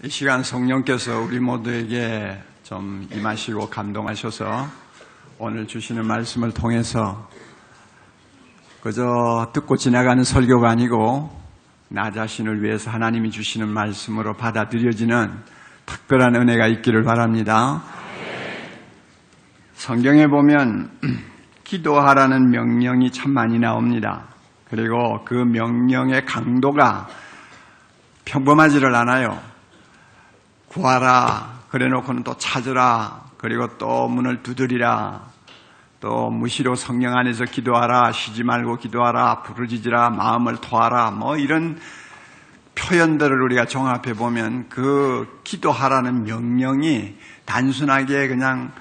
이 시간 성령께서 우리 모두에게 좀 임하시고 감동하셔서 오늘 주시는 말씀을 통해서 그저 듣고 지나가는 설교가 아니고 나 자신을 위해서 하나님이 주시는 말씀으로 받아들여지는 특별한 은혜가 있기를 바랍니다. 성경에 보면 기도하라는 명령이 참 많이 나옵니다. 그리고 그 명령의 강도가 평범하지를 않아요. 구하라, 그래 놓고는 또 찾으라, 그리고 또 문을 두드리라, 또 무시로 성령 안에서 기도하라, 쉬지 말고 기도하라, 부르짖으라, 마음을 토하라, 이런 표현들을 우리가 종합해 보면 그 기도하라는 명령이 단순하게 그냥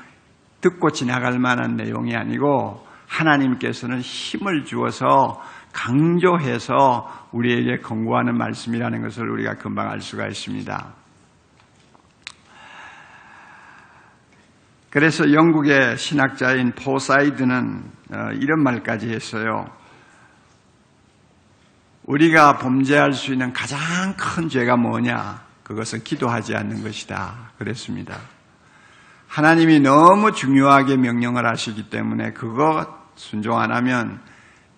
듣고 지나갈 만한 내용이 아니고 하나님께서는 힘을 주어서 강조해서 우리에게 권고하는 말씀이라는 것을 우리가 금방 알 수가 있습니다. 그래서 영국의 신학자인 포사이드는 이런 말까지 했어요. 우리가 범죄할 수 있는 가장 큰 죄가 뭐냐? 그것은 기도하지 않는 것이다. 그랬습니다. 하나님이 너무 중요하게 명령을 하시기 때문에 그거 순종 안 하면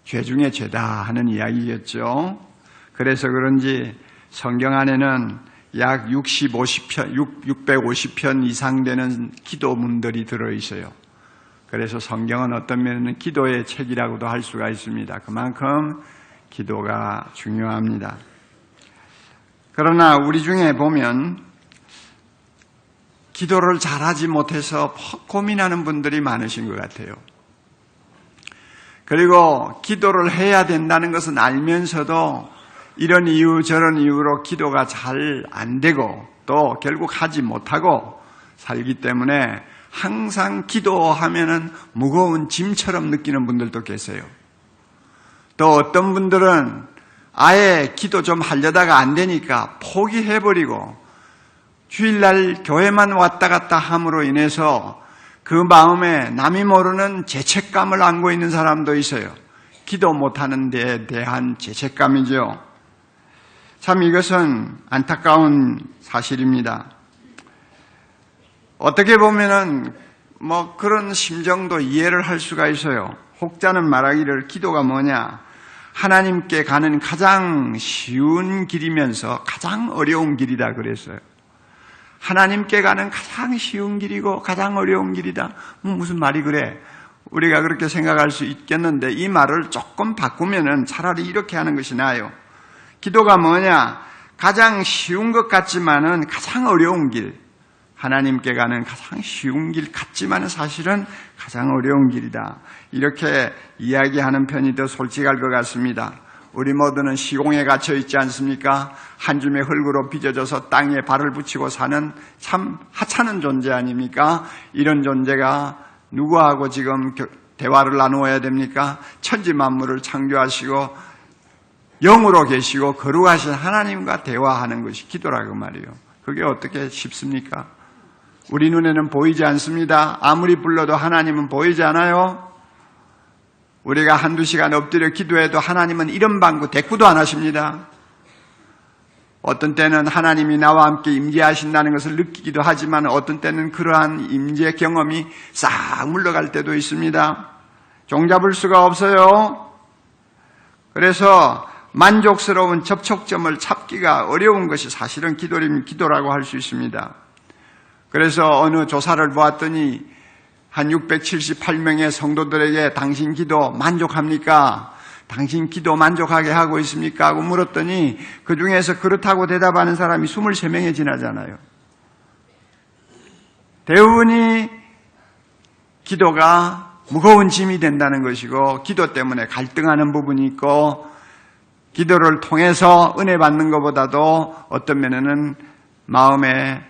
죄 중에 죄다 하는 이야기겠죠. 그래서 그런지 성경 안에는 약 650편 이상 되는 기도문들이 들어있어요. 그래서 성경은 어떤 면에는 기도의 책이라고도 할 수가 있습니다. 그만큼 기도가 중요합니다. 그러나 우리 중에 보면 기도를 잘하지 못해서 고민하는 분들이 많으신 것 같아요. 그리고 기도를 해야 된다는 것은 알면서도 이런 이유 저런 이유로 기도가 잘 안 되고 또 결국 하지 못하고 살기 때문에 항상 기도하면은 무거운 짐처럼 느끼는 분들도 계세요. 또 어떤 분들은 아예 기도 좀 하려다가 안 되니까 포기해버리고 주일날 교회만 왔다 갔다 함으로 인해서 그 마음에 남이 모르는 죄책감을 안고 있는 사람도 있어요. 기도 못하는 데에 대한 죄책감이죠. 참 이것은 안타까운 사실입니다. 어떻게 보면은 그런 심정도 이해를 할 수가 있어요. 혹자는 말하기를 기도가 뭐냐? 하나님께 가는 가장 쉬운 길이면서 가장 어려운 길이다 그랬어요. 하나님께 가는 가장 쉬운 길이고 가장 어려운 길이다. 무슨 말이 그래? 우리가 그렇게 생각할 수 있겠는데 이 말을 조금 바꾸면은 차라리 이렇게 하는 것이 나아요. 기도가 뭐냐? 가장 쉬운 것 같지만은 가장 어려운 길. 하나님께 가는 가장 쉬운 길 같지만은 사실은 가장 어려운 길이다. 이렇게 이야기하는 편이 더 솔직할 것 같습니다. 우리 모두는 시공에 갇혀 있지 않습니까? 한 줌의 흙으로 빚어져서 땅에 발을 붙이고 사는 참 하찮은 존재 아닙니까? 이런 존재가 누구하고 지금 대화를 나누어야 됩니까? 천지 만물을 창조하시고 영으로 계시고 거룩하신 하나님과 대화하는 것이 기도라고 말이에요. 그게 어떻게 쉽습니까? 우리 눈에는 보이지 않습니다. 아무리 불러도 하나님은 보이지 않아요. 우리가 한두 시간 엎드려 기도해도 하나님은 이런 방구 대꾸도 안 하십니다. 어떤 때는 하나님이 나와 함께 임재하신다는 것을 느끼기도 하지만 어떤 때는 그러한 임재 경험이 싹 물러갈 때도 있습니다. 종잡을 수가 없어요. 그래서 만족스러운 접촉점을 찾기가 어려운 것이 사실은 기도라고 할 수 있습니다. 그래서 어느 조사를 보았더니 한 678명의 성도들에게 당신 기도 만족합니까? 당신 기도 만족하게 하고 있습니까? 하고 물었더니 그 중에서 그렇다고 대답하는 사람이 23명에 지나잖아요. 대부분이 기도가 무거운 짐이 된다는 것이고 기도 때문에 갈등하는 부분이 있고 기도를 통해서 은혜 받는 것보다도 어떤 면에는 마음에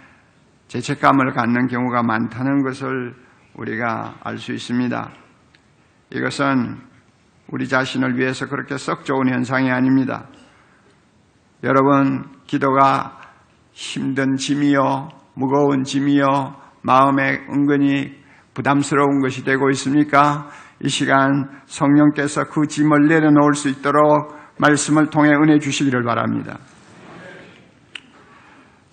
죄책감을 갖는 경우가 많다는 것을 우리가 알 수 있습니다. 이것은 우리 자신을 위해서 그렇게 썩 좋은 현상이 아닙니다. 여러분, 기도가 힘든 짐이요, 무거운 짐이요, 마음에 은근히 부담스러운 것이 되고 있습니까? 이 시간 성령께서 그 짐을 내려놓을 수 있도록 말씀을 통해 은혜 주시기를 바랍니다.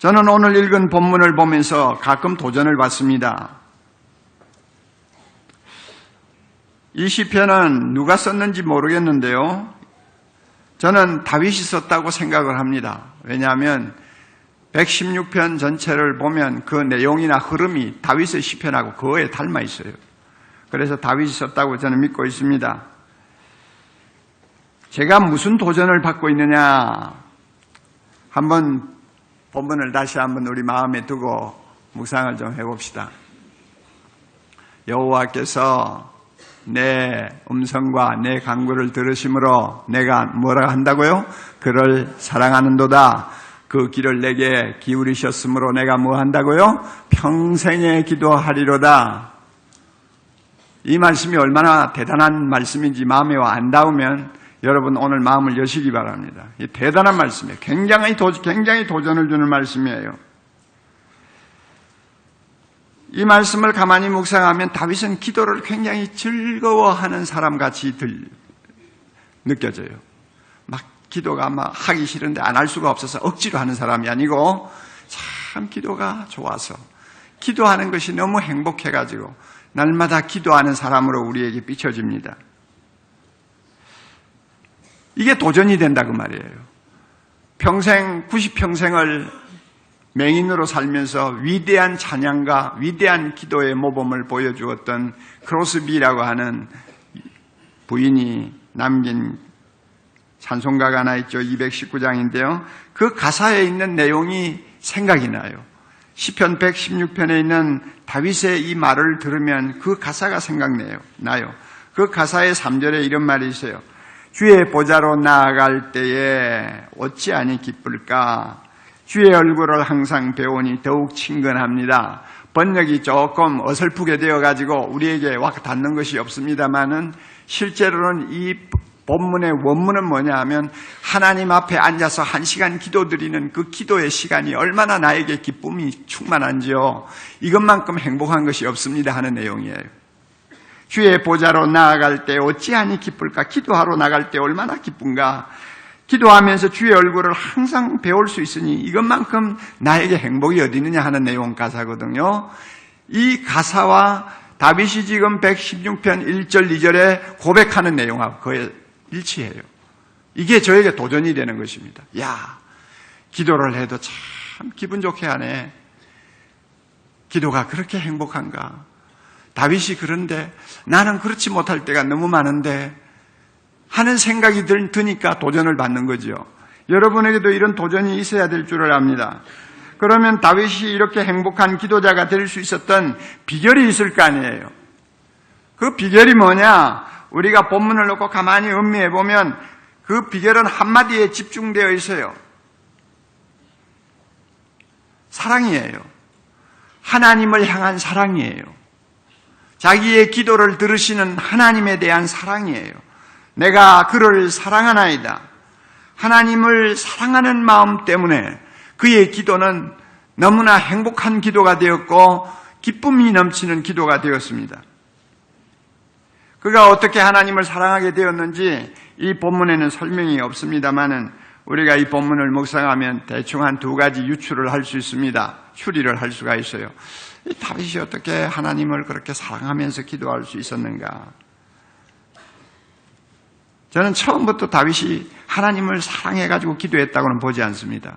저는 오늘 읽은 본문을 보면서 가끔 도전을 받습니다. 이 시편은 누가 썼는지 모르겠는데요. 저는 다윗이 썼다고 생각을 합니다. 왜냐하면 116편 전체를 보면 그 내용이나 흐름이 다윗의 시편하고 거의 닮아 있어요. 그래서 다윗이 썼다고 저는 믿고 있습니다. 제가 무슨 도전을 받고 있느냐, 한번 본문을 다시 한번 우리 마음에 두고 묵상을 좀 해봅시다. 여호와께서 내 음성과 내 간구를 들으심으로 내가 뭐라 한다고요? 그를 사랑하는도다. 그 길을 내게 기울이셨으므로 내가 뭐 한다고요? 평생에 기도하리로다. 이 말씀이 얼마나 대단한 말씀인지 마음에 안 닿으면 여러분 오늘 마음을 여시기 바랍니다. 이 대단한 말씀이에요. 굉장히 도전을 주는 말씀이에요. 이 말씀을 가만히 묵상하면 다윗은 기도를 굉장히 즐거워하는 사람같이 느껴져요. 막 기도가 막 하기 싫은데 안 할 수가 없어서 억지로 하는 사람이 아니고 참 기도가 좋아서 기도하는 것이 너무 행복해가지고 날마다 기도하는 사람으로 우리에게 비춰집니다. 이게 도전이 된다 그 말이에요. 평생 90평생을 맹인으로 살면서 위대한 찬양과 위대한 기도의 모범을 보여주었던 크로스비라고 하는 부인이 남긴 찬송가가 하나 있죠. 219장인데요. 그 가사에 있는 내용이 생각이 나요. 시편 116편에 있는 다윗의 이 말을 들으면 그 가사가 생각나요. 그 가사의 3절에 이런 말이 있어요. 주의 보좌로 나아갈 때에 어찌하니 기쁠까? 주의 얼굴을 항상 배우니 더욱 친근합니다. 번역이 조금 어설프게 되어가지고 우리에게 와 닿는 것이 없습니다만은 실제로는 이 본문의 원문은 뭐냐 하면 하나님 앞에 앉아서 1시간 기도드리는 그 기도의 시간이 얼마나 나에게 기쁨이 충만한지요. 이것만큼 행복한 것이 없습니다 하는 내용이에요. 주의 보좌로 나아갈 때 어찌하니 기쁠까? 기도하러 나갈 때 얼마나 기쁜가? 기도하면서 주의 얼굴을 항상 배울 수 있으니 이것만큼 나에게 행복이 어디 있느냐 하는 내용 가사거든요. 이 가사와 다윗이 지금 116편 1절 2절에 고백하는 내용하고 거의 일치해요. 이게 저에게 도전이 되는 것입니다. 야, 기도를 해도 참 기분 좋게 하네. 기도가 그렇게 행복한가? 다윗이 그런데 나는 그렇지 못할 때가 너무 많은데 하는 생각이 드니까 도전을 받는 거죠. 여러분에게도 이런 도전이 있어야 될 줄을 압니다. 그러면 다윗이 이렇게 행복한 기도자가 될 수 있었던 비결이 있을 거 아니에요. 그 비결이 뭐냐? 우리가 본문을 놓고 가만히 음미해 보면 그 비결은 한마디에 집중되어 있어요. 사랑이에요. 하나님을 향한 사랑이에요. 자기의 기도를 들으시는 하나님에 대한 사랑이에요. 내가 그를 사랑하나이다. 하나님을 사랑하는 마음 때문에 그의 기도는 너무나 행복한 기도가 되었고 기쁨이 넘치는 기도가 되었습니다. 그가 어떻게 하나님을 사랑하게 되었는지 이 본문에는 설명이 없습니다만은 우리가 이 본문을 묵상하면 대충 한 2가지 유추를 할 수 있습니다. 추리를 할 수가 있어요. 이 다윗이 어떻게 하나님을 그렇게 사랑하면서 기도할 수 있었는가? 저는 처음부터 다윗이 하나님을 사랑해가지고 기도했다고는 보지 않습니다.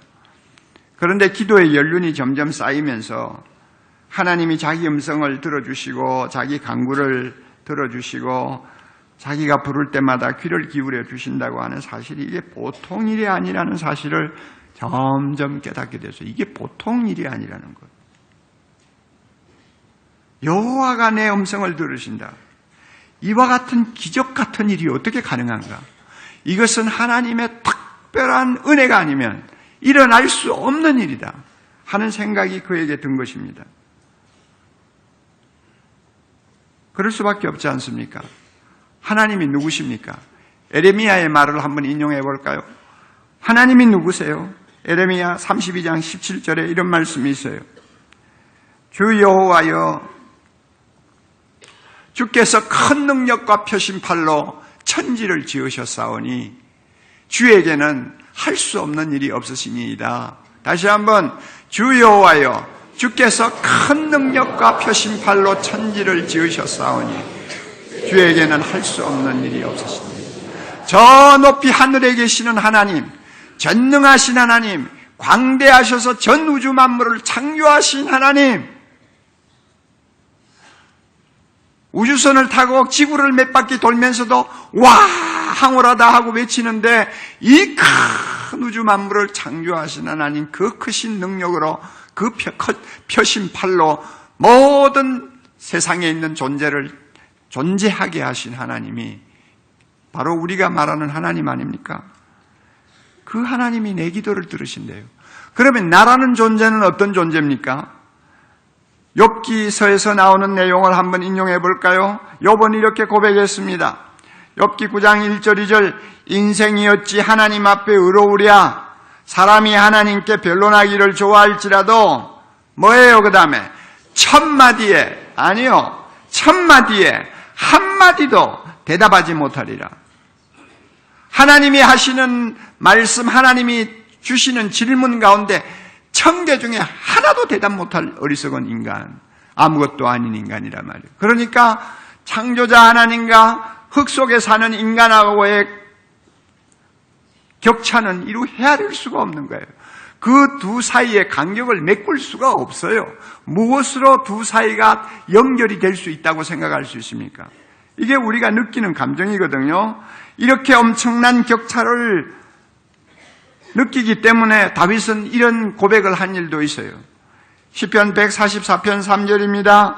그런데 기도의 연륜이 점점 쌓이면서 하나님이 자기 음성을 들어주시고 자기 간구를 들어주시고 자기가 부를 때마다 귀를 기울여 주신다고 하는 사실이 이게 보통 일이 아니라는 사실을 점점 깨닫게 됐어요. 이게 보통 일이 아니라는 것. 여호와가 내 음성을 들으신다. 이와 같은 기적 같은 일이 어떻게 가능한가? 이것은 하나님의 특별한 은혜가 아니면 일어날 수 없는 일이다 하는 생각이 그에게 든 것입니다. 그럴 수밖에 없지 않습니까? 하나님이 누구십니까? 에레미야의 말을 한번 인용해 볼까요? 하나님이 누구세요? 에레미야 32장 17절에 이런 말씀이 있어요. 주 여호와여, 주께서 큰 능력과 표심팔로 천지를 지으셨사오니 주에게는 할 수 없는 일이 없으시니이다. 다시 한번, 주 여호와여 주께서 큰 능력과 표심팔로 천지를 지으셨사오니 주에게는 할 수 없는 일이 없으시니 저 높이 하늘에 계시는 하나님, 전능하신 하나님, 광대하셔서 전 우주 만물을 창조하신 하나님, 우주선을 타고 지구를 몇 바퀴 돌면서도 와 황홀하다 하고 외치는데 이 큰 우주 만물을 창조하신 하나님, 그 크신 능력으로 그 표심팔로 모든 세상에 있는 존재를 존재하게 하신 하나님이 바로 우리가 말하는 하나님 아닙니까? 그 하나님이 내 기도를 들으신대요. 그러면 나라는 존재는 어떤 존재입니까? 욥기서에서 나오는 내용을 한번 인용해 볼까요? 욥은 이렇게 고백했습니다. 욥기 9장 1절 2절 인생이 어찌 하나님 앞에 의로우랴. 사람이 하나님께 변론하기를 좋아할지라도 뭐예요? 그 다음에 천마디에, 아니요, 천마디에 한마디도 대답하지 못하리라. 하나님이 하시는 말씀, 하나님이 주시는 질문 가운데 1000개 중에 하나도 대답 못할 어리석은 인간, 아무것도 아닌 인간이란 말이에요. 그러니까 창조자 하나님과 흙 속에 사는 인간하고의 격차는 이루 헤아릴 수가 없는 거예요. 그 두 사이의 간격을 메꿀 수가 없어요. 무엇으로 두 사이가 연결이 될 수 있다고 생각할 수 있습니까? 이게 우리가 느끼는 감정이거든요. 이렇게 엄청난 격차를 느끼기 때문에 다윗은 이런 고백을 한 일도 있어요. 시편 144편 3절입니다.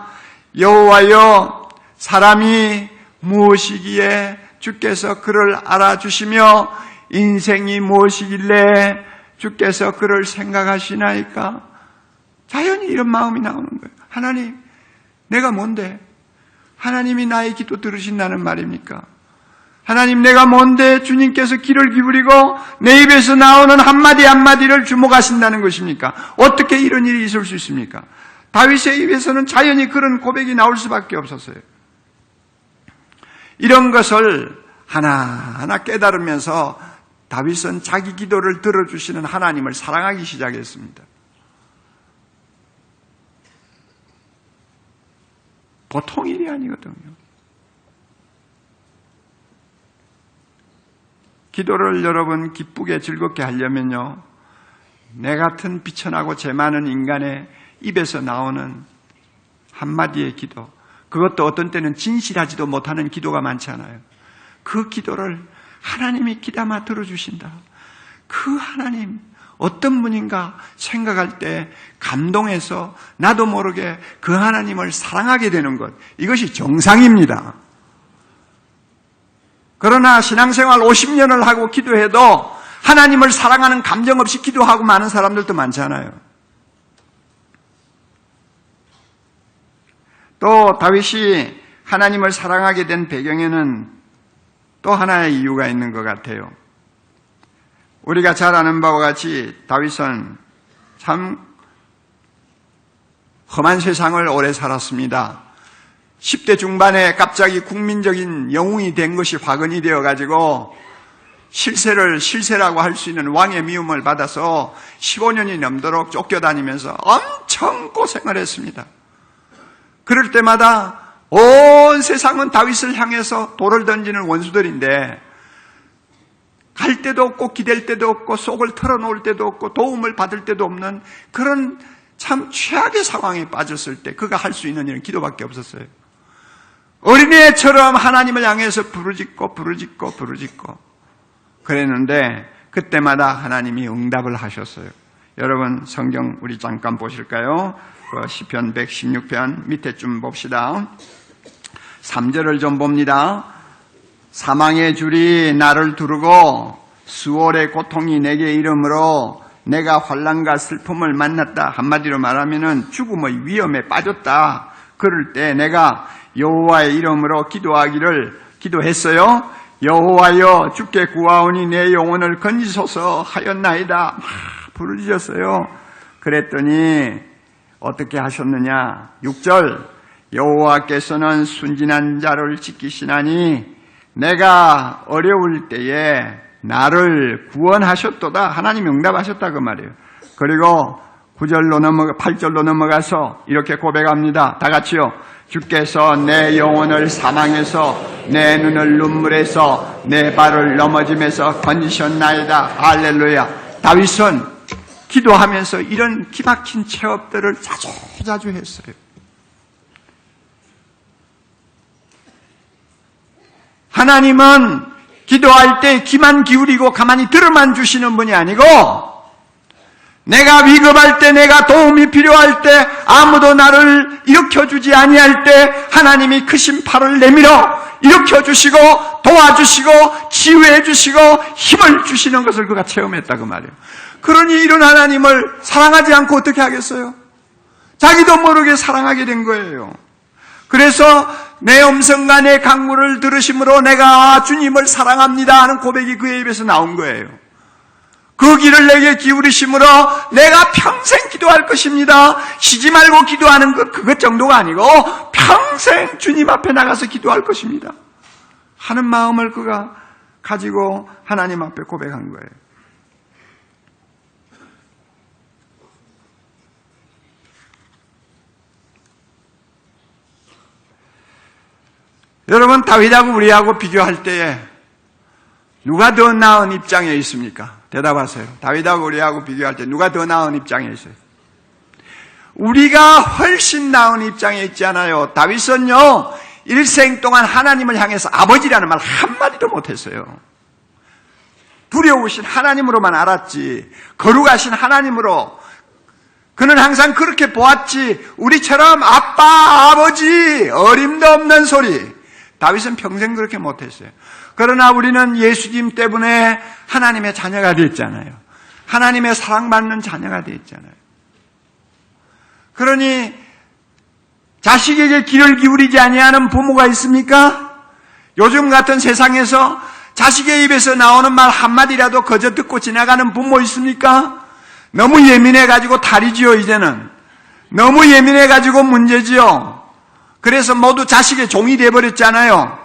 여호와여 사람이 무엇이기에 주께서 그를 알아주시며 인생이 무엇이길래 주께서 그를 생각하시나이까? 자연히 이런 마음이 나오는 거예요. 하나님, 내가 뭔데? 하나님이 나의 기도 들으신다는 말입니까? 하나님, 내가 뭔데 주님께서 귀를 기울이고 내 입에서 나오는 한마디 한마디를 주목하신다는 것입니까? 어떻게 이런 일이 있을 수 있습니까? 다윗의 입에서는 자연히 그런 고백이 나올 수밖에 없었어요. 이런 것을 하나하나 깨달으면서 다윗은 자기 기도를 들어주시는 하나님을 사랑하기 시작했습니다. 보통 일이 아니거든요. 기도를 여러분 기쁘게 즐겁게 하려면요, 내 같은 비천하고 죄 많은 인간의 입에서 나오는 한마디의 기도, 그것도 어떤 때는 진실하지도 못하는 기도가 많잖아요. 그 기도를 하나님이 귀담아 들어주신다. 그 하나님 어떤 분인가 생각할 때 감동해서 나도 모르게 그 하나님을 사랑하게 되는 것, 이것이 정상입니다. 그러나 신앙생활 50년을 하고 기도해도 하나님을 사랑하는 감정 없이 기도하고 많은 사람들도 많잖아요. 또 다윗이 하나님을 사랑하게 된 배경에는 또 하나의 이유가 있는 것 같아요. 우리가 잘 아는 바와 같이 다윗은 참 험한 세상을 오래 살았습니다. 10대 중반에 갑자기 국민적인 영웅이 된 것이 화근이 되어가지고 실세라고 할 수 있는 왕의 미움을 받아서 15년이 넘도록 쫓겨다니면서 엄청 고생을 했습니다. 그럴 때마다 온 세상은 다윗을 향해서 돌을 던지는 원수들인데 갈 데도 없고 기댈 데도 없고 속을 털어놓을 데도 없고 도움을 받을 데도 없는 그런 참 최악의 상황에 빠졌을 때 그가 할 수 있는 일은 기도밖에 없었어요. 어린애처럼 하나님을 향해서 부르짖고 그랬는데 그때마다 하나님이 응답을 하셨어요. 여러분 성경 우리 잠깐 보실까요? 시편 116편 밑에 좀 봅시다. 3절을 좀 봅니다. 사망의 줄이 나를 두르고 수월의 고통이 내게 이르므로 내가 환난과 슬픔을 만났다. 한마디로 말하면은 죽음의 위험에 빠졌다. 그럴 때 내가 여호와의 이름으로 기도했어요. 여호와여 주께 구하오니 내 영혼을 건지소서 하였나이다. 막 부르짖었어요. 그랬더니 어떻게 하셨느냐? 6절 여호와께서는 순진한 자를 지키시나니 내가 어려울 때에 나를 구원하셨도다. 하나님이 응답하셨다 그 말이에요. 그리고 9절로 8절로 넘어가서 이렇게 고백합니다. 다 같이요. 주께서 내 영혼을 사망해서 내 눈을 눈물에서 내 발을 넘어짐에서 건지셨나이다. 할렐루야. 다윗은 기도하면서 이런 기막힌 체험들을 자주 했어요. 하나님은 기도할 때 귀만 기울이고 가만히 들어만 주시는 분이 아니고 내가 위급할 때, 내가 도움이 필요할 때, 아무도 나를 일으켜주지 아니할 때 하나님이 크신 팔을 내밀어 일으켜주시고 도와주시고 치유해주시고 힘을 주시는 것을 그가 체험했다 그 말이에요. 그러니 이런 하나님을 사랑하지 않고 어떻게 하겠어요? 자기도 모르게 사랑하게 된 거예요. 그래서 내 음성과 내 강구를 들으심으로 내가 주님을 사랑합니다 하는 고백이 그의 입에서 나온 거예요. 그 길을 내게 기울이심으로 내가 평생 기도할 것입니다. 쉬지 말고 기도하는 그것 정도가 아니고 평생 주님 앞에 나가서 기도할 것입니다 하는 마음을 그가 가지고 하나님 앞에 고백한 거예요. 여러분, 다윗하고 우리하고 비교할 때에 누가 더 나은 입장에 있습니까? 대답하세요. 다윗하고 우리하고 비교할 때 누가 더 나은 입장에 있어요? 우리가 훨씬 나은 입장에 있지 않아요. 다윗은요, 일생 동안 하나님을 향해서 아버지라는 말 한마디도 못했어요. 두려우신 하나님으로만 알았지, 거룩하신 하나님으로 그는 항상 그렇게 보았지, 우리처럼 아빠, 아버지, 어림도 없는 소리. 다윗은 평생 그렇게 못했어요. 그러나 우리는 예수님 때문에 하나님의 자녀가 됐잖아요. 하나님의 사랑받는 자녀가 됐잖아요. 그러니 자식에게 귀를 기울이지 아니하는 부모가 있습니까? 요즘 같은 세상에서 자식의 입에서 나오는 말 한마디라도 거저 듣고 지나가는 부모 있습니까? 너무 예민해가지고 탈이지요, 이제는. 너무 예민해가지고 문제지요. 그래서 모두 자식의 종이 돼버렸잖아요.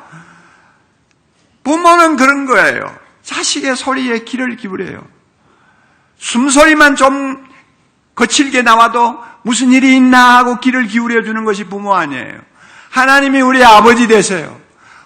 부모는 그런 거예요. 자식의 소리에 귀를 기울여요. 숨소리만 좀 거칠게 나와도 무슨 일이 있나 하고 귀를 기울여주는 것이 부모 아니에요. 하나님이 우리 아버지 되세요.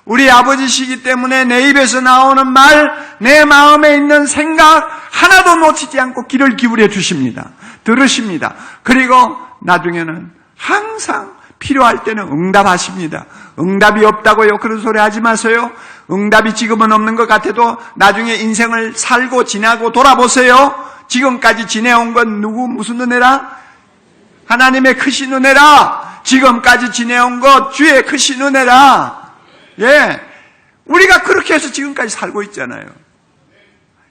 우리 아버지시기 때문에 내 입에서 나오는 말, 내 마음에 있는 생각 하나도 놓치지 않고 귀를 기울여 주십니다. 들으십니다. 그리고 나중에는 항상 필요할 때는 응답하십니다. 응답이 없다고요? 그런 소리 하지 마세요. 응답이 지금은 없는 것 같아도 나중에 인생을 살고 지나고 돌아보세요. 지금까지 지내온 건 무슨 은혜라? 하나님의 크신 은혜라. 지금까지 지내온 것 주의 크신 은혜라. 예, 우리가 그렇게 해서 지금까지 살고 있잖아요.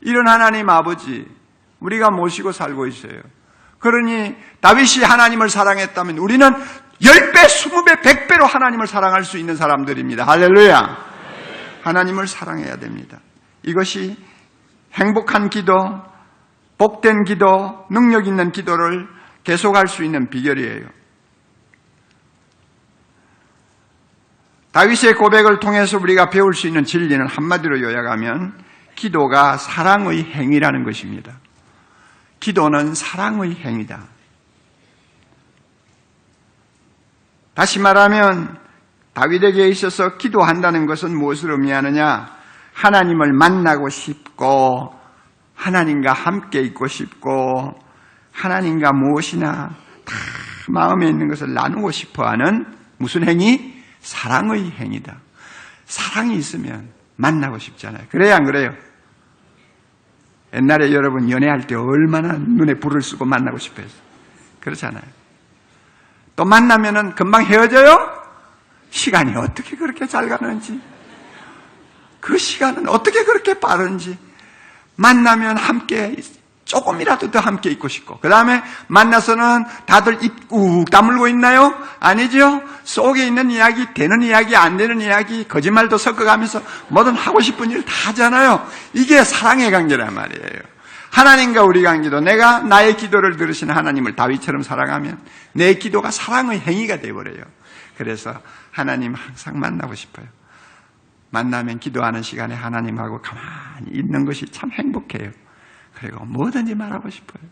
이런 하나님 아버지 우리가 모시고 살고 있어요. 그러니 다윗이 하나님을 사랑했다면 우리는 10배, 20배, 100배로 하나님을 사랑할 수 있는 사람들입니다. 할렐루야. 하나님을 사랑해야 됩니다. 이것이 행복한 기도, 복된 기도, 능력 있는 기도를 계속할 수 있는 비결이에요. 다윗의 고백을 통해서 우리가 배울 수 있는 진리는 한마디로 요약하면 기도가 사랑의 행위라는 것입니다. 기도는 사랑의 행위다. 다시 말하면 다윗에게 있어서 기도한다는 것은 무엇을 의미하느냐? 하나님을 만나고 싶고 하나님과 함께 있고 싶고 하나님과 무엇이나 다 마음에 있는 것을 나누고 싶어하는 무슨 행위? 사랑의 행위다. 사랑이 있으면 만나고 싶잖아요. 그래요, 안 그래요? 옛날에 여러분 연애할 때 얼마나 눈에 불을 쓰고 만나고 싶어 했어요. 그렇잖아요. 또 만나면은 금방 헤어져요? 시간이 어떻게 그렇게 잘 가는지, 그 시간은 어떻게 그렇게 빠른지, 만나면 함께 조금이라도 더 함께 있고 싶고, 그 다음에 만나서는 다들 입 꾹 다물고 있나요? 아니죠? 속에 있는 이야기, 되는 이야기, 안 되는 이야기, 거짓말도 섞어가면서 뭐든 하고 싶은 일 다 하잖아요. 이게 사랑의 관계란 말이에요. 하나님과 우리 관계도 내가 나의 기도를 들으시는 하나님을 다윗처럼 사랑하면 내 기도가 사랑의 행위가 되어버려요. 그래서 하나님 항상 만나고 싶어요. 만나면 기도하는 시간에 하나님하고 가만히 있는 것이 참 행복해요. 그리고 뭐든지 말하고 싶어요.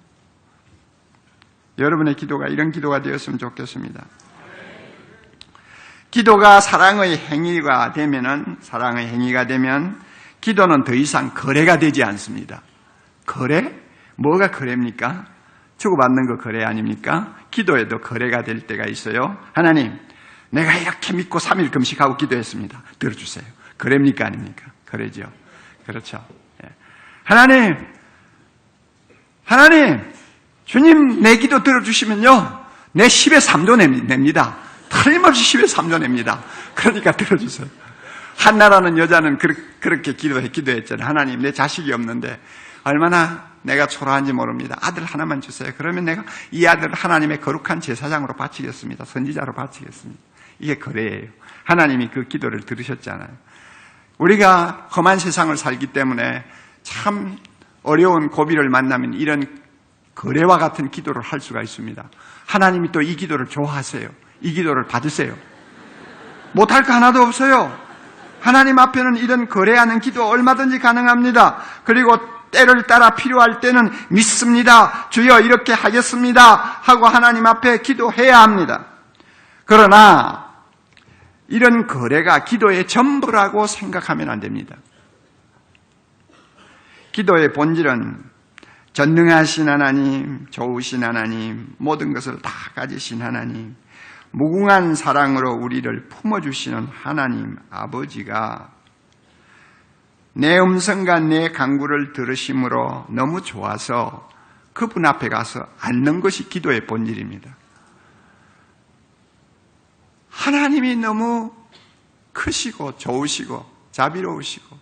여러분의 기도가 이런 기도가 되었으면 좋겠습니다. 기도가 사랑의 행위가 되면 기도는 더 이상 거래가 되지 않습니다. 거래? 뭐가 거래입니까? 주고받는 거 거래 아닙니까? 기도에도 거래가 될 때가 있어요. 하나님, 내가 이렇게 믿고 3일 금식하고 기도했습니다. 들어주세요. 거래입니까 아닙니까? 거래죠. 그렇죠. 하나님, 주님 내 기도 들어주시면요, 내 10의 3조 냅니다. 틀림없이 10의 3조 냅니다. 그러니까 들어주세요. 한나라는 여자는 그렇게 기도했잖아요. 하나님, 내 자식이 없는데 얼마나 내가 초라한지 모릅니다. 아들 하나만 주세요. 그러면 내가 이 아들을 하나님의 거룩한 제사장으로 바치겠습니다. 선지자로 바치겠습니다. 이게 거래예요. 하나님이 그 기도를 들으셨잖아요. 우리가 험한 세상을 살기 때문에 참 어려운 고비를 만나면 이런 거래와 같은 기도를 할 수가 있습니다. 하나님이 또 이 기도를 좋아하세요. 이 기도를 받으세요. 못할 거 하나도 없어요. 하나님 앞에는 이런 거래하는 기도 얼마든지 가능합니다. 그리고 때를 따라 필요할 때는 믿습니다. 주여 이렇게 하겠습니다 하고 하나님 앞에 기도해야 합니다. 그러나 이런 거래가 기도의 전부라고 생각하면 안 됩니다. 기도의 본질은 전능하신 하나님, 좋으신 하나님, 모든 것을 다 가지신 하나님, 무궁한 사랑으로 우리를 품어주시는 하나님 아버지가 내 음성과 내 간구를 들으심으로 너무 좋아서 그분 앞에 가서 앉는 것이 기도의 본질입니다. 하나님이 너무 크시고 좋으시고 자비로우시고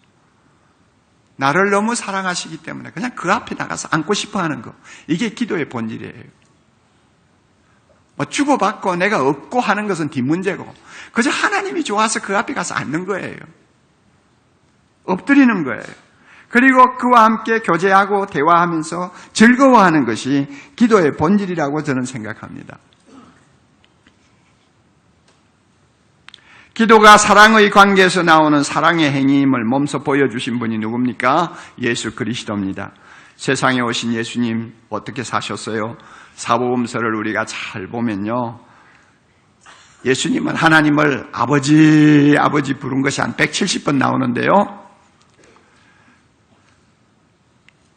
나를 너무 사랑하시기 때문에 그냥 그 앞에 나가서 앉고 싶어 하는 거, 이게 기도의 본질이에요. 뭐 주고받고 내가 얻고 하는 것은 뒷문제고 그저 하나님이 좋아서 그 앞에 가서 앉는 거예요. 엎드리는 거예요. 그리고 그와 함께 교제하고 대화하면서 즐거워하는 것이 기도의 본질이라고 저는 생각합니다. 기도가 사랑의 관계에서 나오는 사랑의 행위임을 몸소 보여주신 분이 누굽니까? 예수 그리스도입니다. 세상에 오신 예수님 어떻게 사셨어요? 사복음서를 우리가 잘 보면요, 예수님은 하나님을 아버지 부른 것이 한 170번 나오는데요,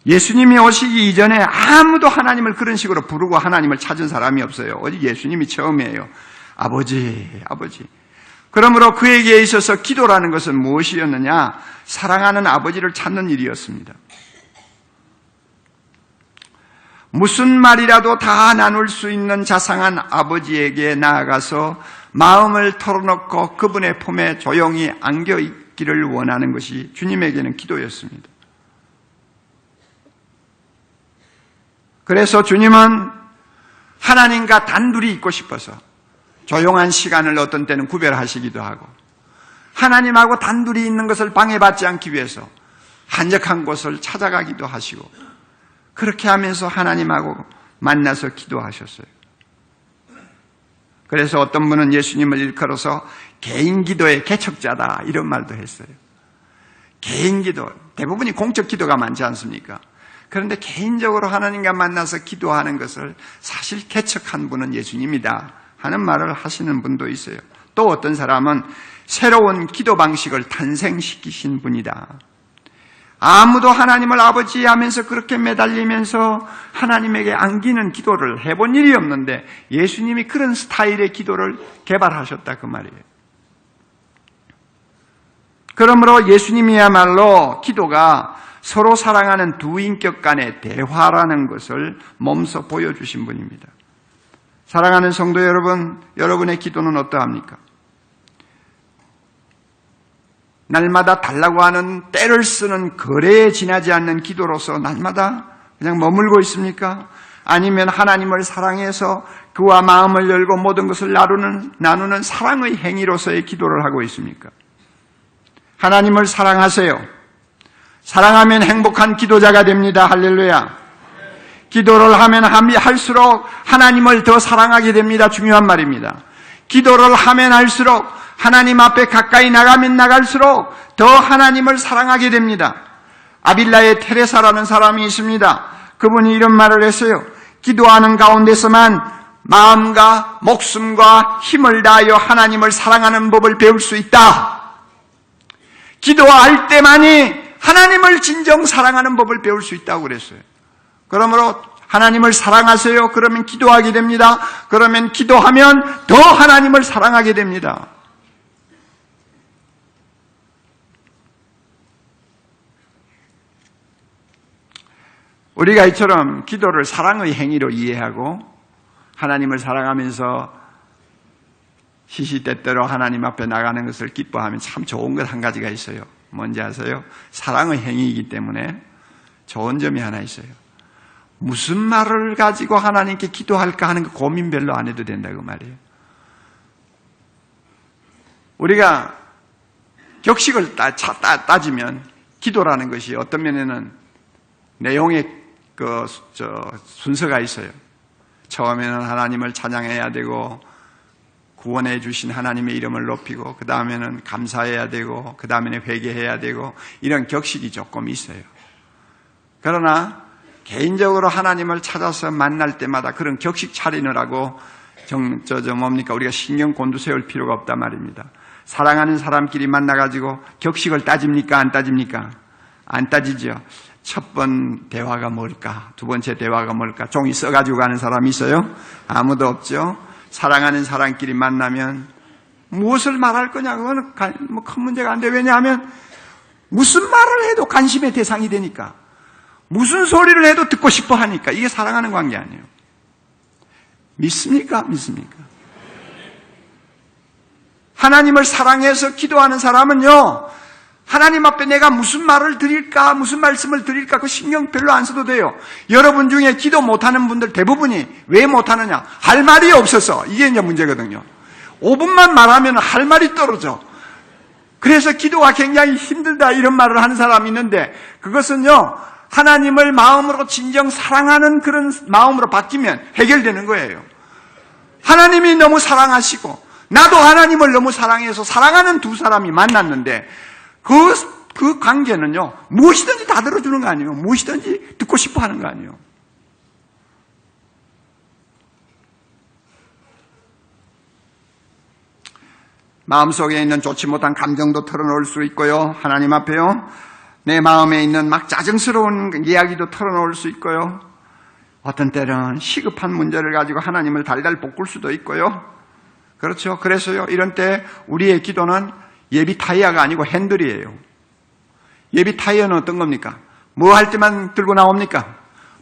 예수님이 오시기 이전에 아무도 하나님을 그런 식으로 부르고 하나님을 찾은 사람이 없어요. 오직 예수님이 처음이에요. 아버지. 그러므로 그에게 있어서 기도라는 것은 무엇이었느냐? 사랑하는 아버지를 찾는 일이었습니다. 무슨 말이라도 다 나눌 수 있는 자상한 아버지에게 나아가서 마음을 털어놓고 그분의 품에 조용히 안겨 있기를 원하는 것이 주님에게는 기도였습니다. 그래서 주님은 하나님과 단둘이 있고 싶어서 조용한 시간을 어떤 때는 구별하시기도 하고, 하나님하고 단둘이 있는 것을 방해받지 않기 위해서 한적한 곳을 찾아가기도 하시고, 그렇게 하면서 하나님하고 만나서 기도하셨어요. 그래서 어떤 분은 예수님을 일컬어서 개인 기도의 개척자다 이런 말도 했어요. 개인 기도, 대부분이 공적 기도가 많지 않습니까? 그런데 개인적으로 하나님과 만나서 기도하는 것을 사실 개척한 분은 예수님이다 하는 말을 하시는 분도 있어요. 또 어떤 사람은 새로운 기도 방식을 탄생시키신 분이다. 아무도 하나님을 아버지 하면서 그렇게 매달리면서 하나님에게 안기는 기도를 해본 일이 없는데 예수님이 그런 스타일의 기도를 개발하셨다 그 말이에요. 그러므로 예수님이야말로 기도가 서로 사랑하는 두 인격 간의 대화라는 것을 몸소 보여주신 분입니다. 사랑하는 성도 여러분, 여러분의 기도는 어떠합니까? 날마다 달라고 하는 때를 쓰는 거래에 지나지 않는 기도로서 날마다 그냥 머물고 있습니까? 아니면 하나님을 사랑해서 그와 마음을 열고 모든 것을 나누는 사랑의 행위로서의 기도를 하고 있습니까? 하나님을 사랑하세요. 사랑하면 행복한 기도자가 됩니다. 할렐루야. 기도를 하면 할수록 하나님을 더 사랑하게 됩니다. 중요한 말입니다. 기도를 하면 할수록 하나님 앞에 가까이 나가면 나갈수록 더 하나님을 사랑하게 됩니다. 아빌라의 테레사라는 사람이 있습니다. 그분이 이런 말을 했어요. 기도하는 가운데서만 마음과 목숨과 힘을 다하여 하나님을 사랑하는 법을 배울 수 있다. 기도할 때만이 하나님을 진정 사랑하는 법을 배울 수 있다고 그랬어요. 그러므로 하나님을 사랑하세요. 그러면 기도하게 됩니다. 그러면 기도하면 더 하나님을 사랑하게 됩니다. 우리가 이처럼 기도를 사랑의 행위로 이해하고 하나님을 사랑하면서 시시때때로 하나님 앞에 나가는 것을 기뻐하면 참 좋은 것 한 가지가 있어요. 뭔지 아세요? 사랑의 행위이기 때문에 좋은 점이 하나 있어요. 무슨 말을 가지고 하나님께 기도할까 하는 그 고민 별로 안 해도 된다고 말이에요. 우리가 격식을 따지면 기도라는 것이 어떤 면에는 내용의 순서가 있어요. 처음에는 하나님을 찬양해야 되고 구원해 주신 하나님의 이름을 높이고 그 다음에는 감사해야 되고 그 다음에는 회개해야 되고 이런 격식이 조금 있어요. 그러나 개인적으로 하나님을 찾아서 만날 때마다 그런 격식 차리느라고 우리가 신경 곤두세울 필요가 없단 말입니다. 사랑하는 사람끼리 만나가지고 격식을 따집니까? 안 따집니까? 안 따지죠. 첫 번 대화가 뭘까? 두 번째 대화가 뭘까? 종이 써가지고 가는 사람이 있어요? 아무도 없죠. 사랑하는 사람끼리 만나면 무엇을 말할 거냐? 그거는 큰 문제가 안 돼. 왜냐하면 무슨 말을 해도 관심의 대상이 되니까, 무슨 소리를 해도 듣고 싶어 하니까. 이게 사랑하는 관계 아니에요. 믿습니까? 믿습니까? 하나님을 사랑해서 기도하는 사람은요, 하나님 앞에 내가 무슨 말을 드릴까, 무슨 말씀을 드릴까, 그 신경 별로 안 써도 돼요. 여러분 중에 기도 못하는 분들 대부분이 왜 못하느냐? 할 말이 없어서. 이게 이제 문제거든요. 5분만 말하면 할 말이 떨어져. 그래서 기도가 굉장히 힘들다 이런 말을 하는 사람이 있는데, 그것은요, 하나님을 마음으로 진정 사랑하는 그런 마음으로 바뀌면 해결되는 거예요. 하나님이 너무 사랑하시고 나도 하나님을 너무 사랑해서 사랑하는 두 사람이 만났는데 그 관계는요, 무엇이든지 다 들어주는 거 아니에요. 무엇이든지 듣고 싶어 하는 거 아니에요. 마음속에 있는 좋지 못한 감정도 털어놓을 수 있고요. 하나님 앞에요. 내 마음에 있는 막 짜증스러운 이야기도 털어놓을 수 있고요. 어떤 때는 시급한 문제를 가지고 하나님을 달달 볶을 수도 있고요. 그렇죠. 그래서요, 이런 때 우리의 기도는 예비 타이어가 아니고 핸들이에요. 예비 타이어는 어떤 겁니까? 뭐 할 때만 들고 나옵니까?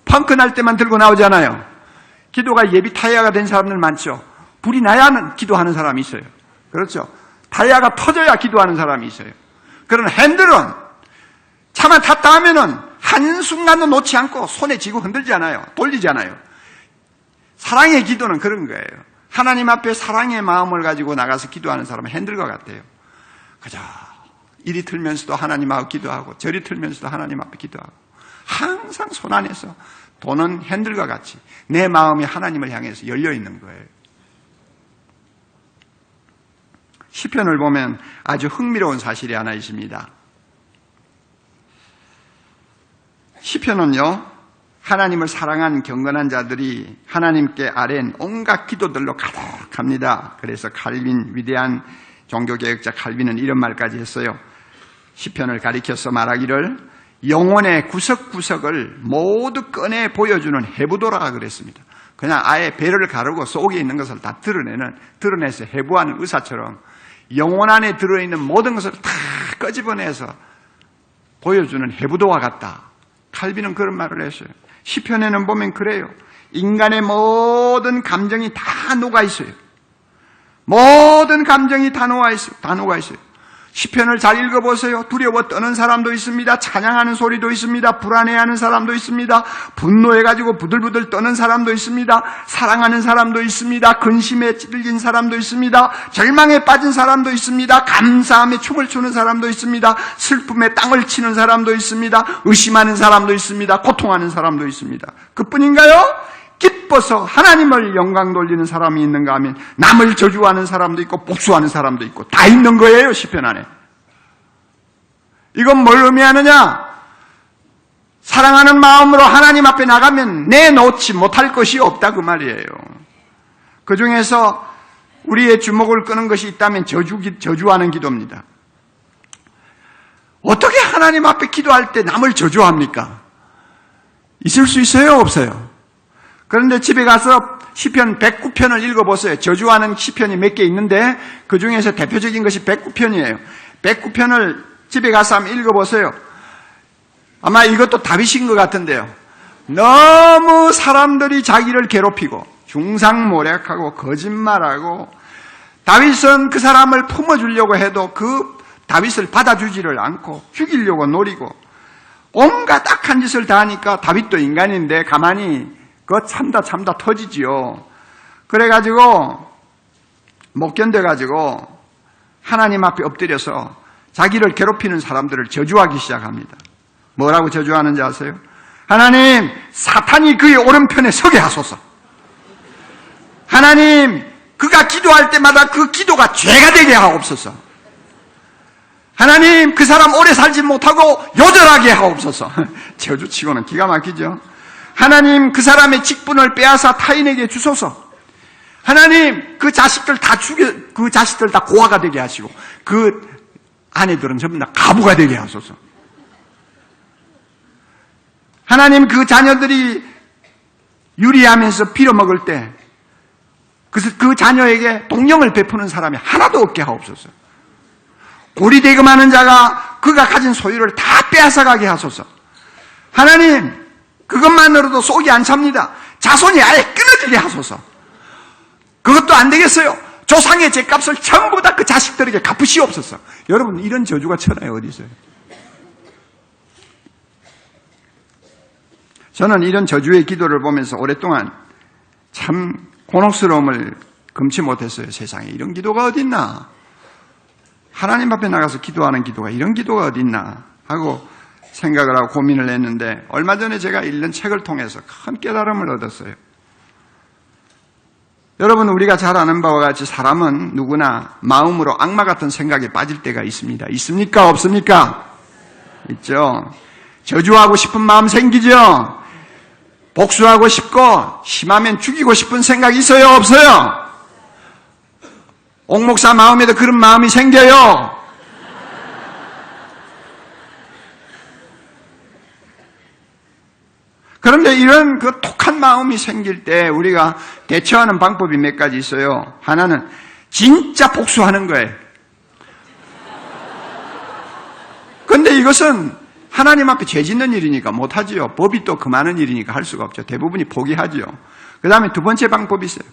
펑크 날 때만 들고 나오잖아요. 기도가 예비 타이어가 된 사람들 많죠. 불이 나야 기도하는 사람이 있어요. 그렇죠. 타이어가 터져야 기도하는 사람이 있어요. 그런 핸들은 차만 탔다 하면은 한순간도 놓지 않고 손에 쥐고 흔들지 않아요. 돌리지 않아요. 사랑의 기도는 그런 거예요. 하나님 앞에 사랑의 마음을 가지고 나가서 기도하는 사람은 핸들과 같아요. 그죠. 이리 틀면서도 하나님 앞에 기도하고 저리 틀면서도 하나님 앞에 기도하고 항상 손 안에서 도는 핸들과 같이 내 마음이 하나님을 향해서 열려 있는 거예요. 시편을 보면 아주 흥미로운 사실이 하나 있습니다. 시편은요, 하나님을 사랑한 경건한 자들이 하나님께 아뢰는 온갖 기도들로 가득합니다. 그래서 위대한 종교개혁자 칼빈은 이런 말까지 했어요. 시편을 가리켜서 말하기를 영혼의 구석구석을 모두 꺼내 보여주는 해부도라 그랬습니다. 그냥 아예 배를 가르고 속에 있는 것을 다 드러내서 해부하는 의사처럼 영혼 안에 들어있는 모든 것을 다 끄집어내서 보여주는 해부도와 같다. 칼빈은 그런 말을 했어요. 시편에는 보면 그래요. 인간의 모든 감정이 다 녹아 있어요. 모든 감정이 다 녹아 있어요. 시편을 잘 읽어보세요. 두려워 떠는 사람도 있습니다. 찬양하는 소리도 있습니다. 불안해하는 사람도 있습니다. 분노해가지고 부들부들 떠는 사람도 있습니다. 사랑하는 사람도 있습니다. 근심에 찔린 사람도 있습니다. 절망에 빠진 사람도 있습니다. 감사함에 춤을 추는 사람도 있습니다. 슬픔에 땅을 치는 사람도 있습니다. 의심하는 사람도 있습니다. 고통하는 사람도 있습니다. 그뿐인가요? 기뻐서 하나님을 영광 돌리는 사람이 있는가 하면 남을 저주하는 사람도 있고 복수하는 사람도 있고 다 있는 거예요. 시편 안에. 이건 뭘 의미하느냐? 사랑하는 마음으로 하나님 앞에 나가면 내놓지 못할 것이 없다 그 말이에요. 그 중에서 우리의 주목을 끄는 것이 있다면 저주하는 기도입니다. 어떻게 하나님 앞에 기도할 때 남을 저주합니까? 있을 수 있어요? 없어요? 그런데 집에 가서 시편 109편을 읽어보세요. 저주하는 시편이 몇 개 있는데 그 중에서 대표적인 것이 109편이에요. 109편을 집에 가서 한번 읽어보세요. 아마 이것도 다윗인 것 같은데요. 너무 사람들이 자기를 괴롭히고 중상모략하고 거짓말하고 다윗은 그 사람을 품어주려고 해도 그 다윗을 받아주지를 않고 죽이려고 노리고 온갖 악한 짓을 다 하니까 다윗도 인간인데 가만히 그거 참다 터지지요. 그래가지고 못 견뎌가지고 하나님 앞에 엎드려서 자기를 괴롭히는 사람들을 저주하기 시작합니다. 뭐라고 저주하는지 아세요? 하나님, 사탄이 그의 오른편에 서게 하소서. 하나님, 그가 기도할 때마다 그 기도가 죄가 되게 하옵소서. 하나님, 그 사람 오래 살지 못하고 요절하게 하옵소서. 저주치고는 기가 막히죠. 하나님, 그 사람의 직분을 빼앗아 타인에게 주소서. 하나님, 그 자식들 다 고아가 되게 하시고 그 아내들은 전부 다 가부가 되게 하소서. 하나님, 그 자녀들이 유리하면서 빌어먹을 때 그 자녀에게 동령을 베푸는 사람이 하나도 없게 하옵소서. 고리대금하는 자가 그가 가진 소유를 다 빼앗아가게 하소서. 하나님, 그것만으로도 속이 안 찹니다. 자손이 아예 끊어지게 하소서. 그것도 안 되겠어요. 조상의 죄값을 전부 다 그 자식들에게 갚으시옵소서. 여러분, 이런 저주가 천하에 어디 있어요? 저는 이런 저주의 기도를 보면서 오랫동안 참 곤혹스러움을 금치 못했어요. 세상에 이런 기도가 어디 있나? 하나님 앞에 나가서 기도하는 기도가 이런 기도가 어디 있나? 하고 생각을 하고 고민을 했는데 얼마 전에 제가 읽는 책을 통해서 큰 깨달음을 얻었어요. 여러분, 우리가 잘 아는 바와 같이 사람은 누구나 마음으로 악마 같은 생각에 빠질 때가 있습니다. 있습니까? 없습니까? 있죠. 저주하고 싶은 마음 생기죠. 복수하고 싶고 심하면 죽이고 싶은 생각이 있어요? 없어요? 옥 목사 마음에도 그런 마음이 생겨요. 그런데 이런 그 독한 마음이 생길 때 우리가 대처하는 방법이 몇 가지 있어요. 하나는 진짜 복수하는 거예요. 그런데 이것은 하나님 앞에 죄 짓는 일이니까 못하지요. 법이 또 금하는 일이니까 할 수가 없죠. 대부분이 포기하지요. 그 다음에 두 번째 방법이 있어요.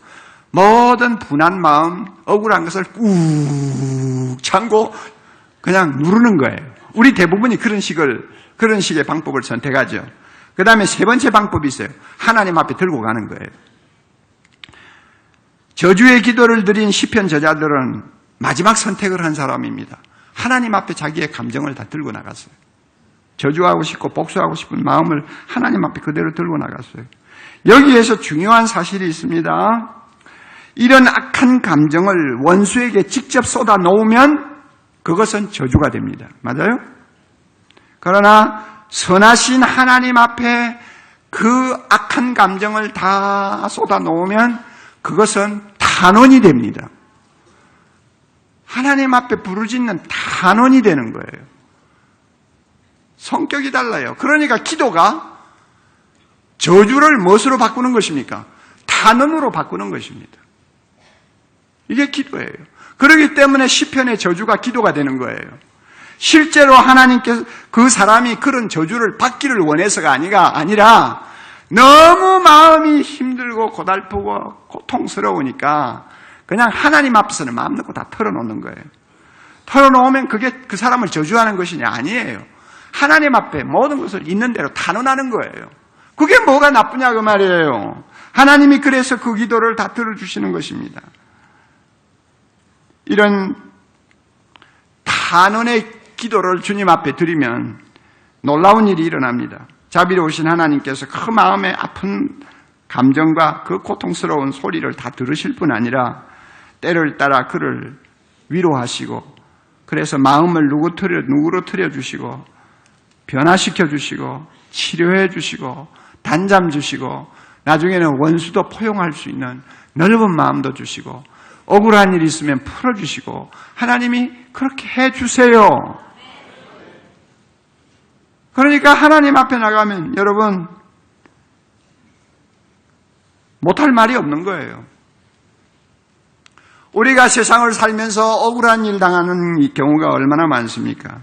모든 분한 마음, 억울한 것을 꾹 참고 그냥 누르는 거예요. 우리 대부분이 그런 식의 방법을 선택하죠. 그 다음에 세 번째 방법이 있어요. 하나님 앞에 들고 가는 거예요. 저주의 기도를 드린 시편 저자들은 마지막 선택을 한 사람입니다. 하나님 앞에 자기의 감정을 다 들고 나갔어요. 저주하고 싶고 복수하고 싶은 마음을 하나님 앞에 그대로 들고 나갔어요. 여기에서 중요한 사실이 있습니다. 이런 악한 감정을 원수에게 직접 쏟아 놓으면 그것은 저주가 됩니다. 맞아요? 그러나 선하신 하나님 앞에 그 악한 감정을 다 쏟아 놓으면 그것은 탄원이 됩니다. 하나님 앞에 부르짖는 탄원이 되는 거예요. 성격이 달라요. 그러니까 기도가 저주를 무엇으로 바꾸는 것입니까? 탄원으로 바꾸는 것입니다. 이게 기도예요. 그렇기 때문에 시편의 저주가 기도가 되는 거예요. 실제로 하나님께서 그 사람이 그런 저주를 받기를 원해서가 아니라 너무 마음이 힘들고 고달프고 고통스러우니까 그냥 하나님 앞에서는 마음 놓고 다 털어놓는 거예요. 털어놓으면 그게 그 사람을 저주하는 것이냐? 아니에요. 하나님 앞에 모든 것을 있는 대로 탄원하는 거예요. 그게 뭐가 나쁘냐 그 말이에요. 하나님이 그래서 그 기도를 다 들어주시는 것입니다. 이런 탄원의 기도를 주님 앞에 드리면 놀라운 일이 일어납니다. 자비로우신 하나님께서 그 마음의 아픈 감정과 그 고통스러운 소리를 다 들으실 뿐 아니라 때를 따라 그를 위로하시고 그래서 마음을 누그러뜨려 주시고 변화시켜 주시고 치료해 주시고 단잠 주시고 나중에는 원수도 포용할 수 있는 넓은 마음도 주시고 억울한 일이 있으면 풀어주시고 하나님이 그렇게 해주세요. 그러니까 하나님 앞에 나가면 여러분 못할 말이 없는 거예요. 우리가 세상을 살면서 억울한 일 당하는 경우가 얼마나 많습니까?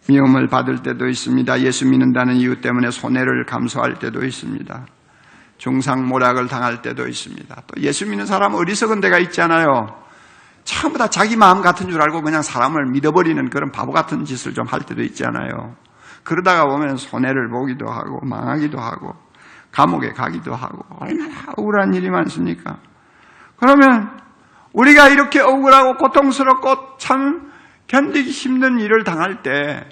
미움을 받을 때도 있습니다. 예수 믿는다는 이유 때문에 손해를 감수할 때도 있습니다. 중상모략을 당할 때도 있습니다. 또 예수 믿는 사람은 어리석은 데가 있잖아요. 전부 다 자기 마음 같은 줄 알고 그냥 사람을 믿어버리는 그런 바보 같은 짓을 좀 할 때도 있잖아요. 그러다가 보면 손해를 보기도 하고 망하기도 하고 감옥에 가기도 하고 얼마나 억울한 일이 많습니까? 그러면 우리가 이렇게 억울하고 고통스럽고 참 견디기 힘든 일을 당할 때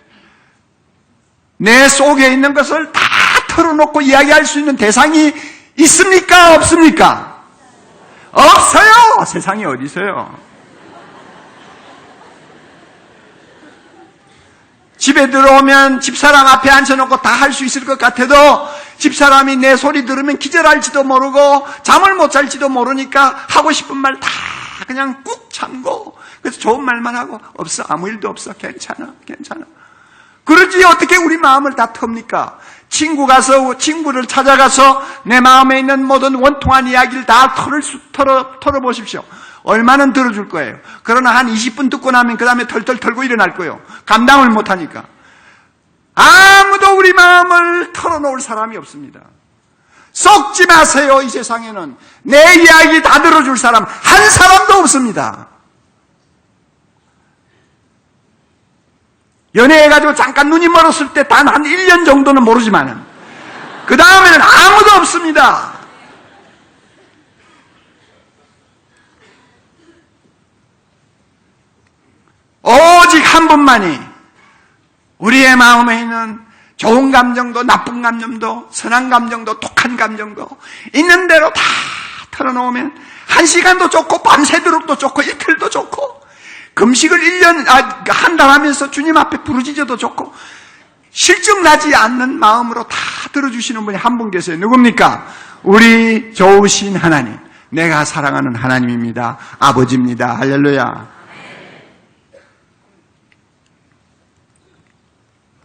내 속에 있는 것을 다 털어놓고 이야기할 수 있는 대상이 있습니까? 없습니까? 없어요. 세상에 어디 있어요? 집에 들어오면 집사람 앞에 앉혀놓고 다 할 수 있을 것 같아도 집사람이 내 소리 들으면 기절할지도 모르고 잠을 못 잘지도 모르니까 하고 싶은 말 다 그냥 꾹 참고 그래서 좋은 말만 하고 없어 아무 일도 없어 괜찮아 그러지 어떻게 우리 마음을 다 텁니까? 친구를 찾아가서 내 마음에 있는 모든 원통한 이야기를 다 털어보십시오. 얼마는 들어줄 거예요. 그러나 한 20분 듣고 나면 그 다음에 털털 털고 일어날 거예요. 감당을 못하니까. 아무도 우리 마음을 털어놓을 사람이 없습니다. 썩지 마세요. 이 세상에는 내 이야기 다 들어줄 사람 한 사람도 없습니다. 연애해가지고 잠깐 눈이 멀었을 때 단 한 1년 정도는 모르지만 그 다음에는 아무도 없습니다. 오직 한 분만이 우리의 마음에 있는 좋은 감정도 나쁜 감정도 선한 감정도 독한 감정도 있는 대로 다 털어놓으면 1시간도 좋고 밤새도록도 좋고 이틀도 좋고 금식을 한 달 하면서 주님 앞에 부르짖어도 좋고 실증나지 않는 마음으로 다 들어주시는 분이 한 분 계세요. 누굽니까? 우리 좋으신 하나님, 내가 사랑하는 하나님입니다. 아버지입니다. 할렐루야.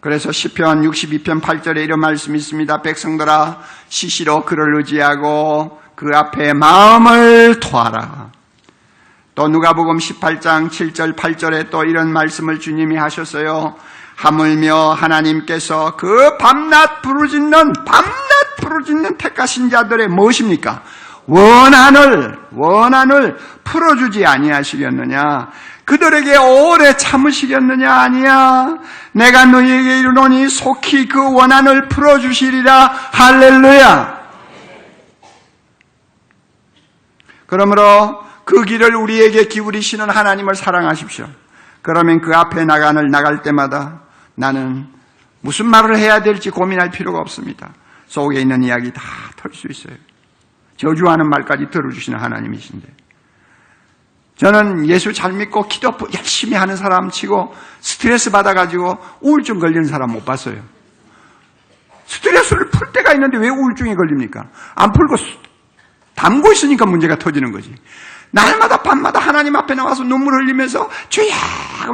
그래서 시편 62편 8절에 이런 말씀이 있습니다. 백성들아 시시로 그를 의지하고 그 앞에 마음을 토하라. 또 누가복음 18장 7절 8절에 또 이런 말씀을 주님이 하셨어요. 하물며 하나님께서 그 밤낮 부르짖는 택하신 자들의 무엇입니까? 원한을 풀어주지 아니하시겠느냐? 그들에게 오래 참으시겠느냐? 아니야. 내가 너희에게 이르노니 속히 그 원한을 풀어주시리라. 할렐루야. 그러므로 그 길을 우리에게 기울이시는 하나님을 사랑하십시오. 그러면 그 앞에 나갈 때마다 나는 무슨 말을 해야 될지 고민할 필요가 없습니다. 속에 있는 이야기 다 털 수 있어요. 저주하는 말까지 들어주시는 하나님이신데 저는 예수 잘 믿고 기도 열심히 하는 사람 치고 스트레스 받아가지고 우울증 걸리는 사람 못 봤어요. 스트레스를 풀 때가 있는데 왜 우울증에 걸립니까? 안 풀고 담고 있으니까 문제가 터지는 거지. 날마다 밤마다 하나님 앞에 나와서 눈물 흘리면서 주야